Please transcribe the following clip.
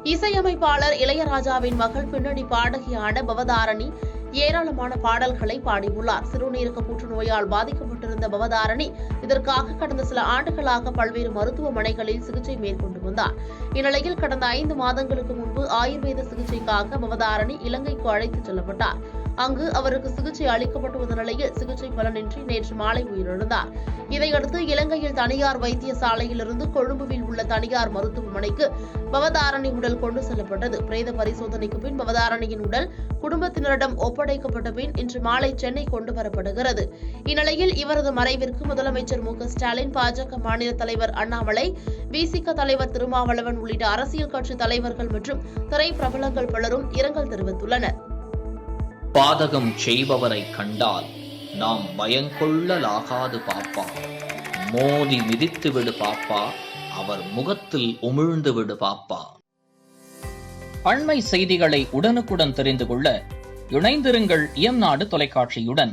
இசையமைப்பாளர் இளையராஜாவின் மகள் பின்னணி பாடகியான பவதாரணி ஏராளமான பாடல்களை பாடியுள்ளார். சிறுநீரக புற்றுநோயால் பாதிக்கப்பட்டிருந்த பவதாரணி இதற்காக கடந்த சில ஆண்டுகளாக பல்வேறு மருத்துவமனைகளில் சிகிச்சை மேற்கொண்டு வந்தார். இந்நிலையில் கடந்த 5 மாதங்களுக்கு முன்பு ஆயுர்வேத சிகிச்சைக்காக பவதாரணி இலங்கைக்கு அழைத்துச் செல்லப்பட்டார். அங்கு அவருக்கு சிகிச்சை அளிக்கப்பட்டு வந்த நிலையில் சிகிச்சை பலனின்றி நேற்று மாலை உயிரிழந்தார். இதையடுத்து இலங்கையில் தனியார் வைத்தியசாலையிலிருந்து கொழும்புவில் உள்ள தனியார் மருத்துவமனைக்கு பவதாரணி உடல் கொண்டு செல்லப்பட்டது. பிரேத பரிசோதனைக்கு பின் பவதாரணியின் உடல் குடும்பத்தினரிடம் ஒப்படைக்கப்பட்ட பின் இன்று மாலை சென்னை கொண்டு வரப்படுகிறது. இந்நிலையில் இவரது மறைவிற்கு முதலமைச்சர் மு.க.ஸ்டாலின், பாஜக மாநில தலைவர் அண்ணாமலை, விசிக தலைவர் திருமாவளவன் உள்ளிட்ட அரசியல் கட்சி தலைவர்கள் மற்றும் திரைப்பிரபலங்கள் பலரும் இரங்கல் தெரிவித்துள்ளனர். பாதகம் செய்பவரை கண்டால் நாம் பயங்கொள்ளலாகாது பாப்பா, மோதி மிதித்து விடு பாப்பா, அவர் முகத்தில் உமிழ்ந்து விடு பாப்பா. அண்மை செய்திகளை உடனுக்குடன் தெரிந்து கொள்ள இணைந்திருங்கள் இயம்நாடு தொலைக்காட்சியுடன்.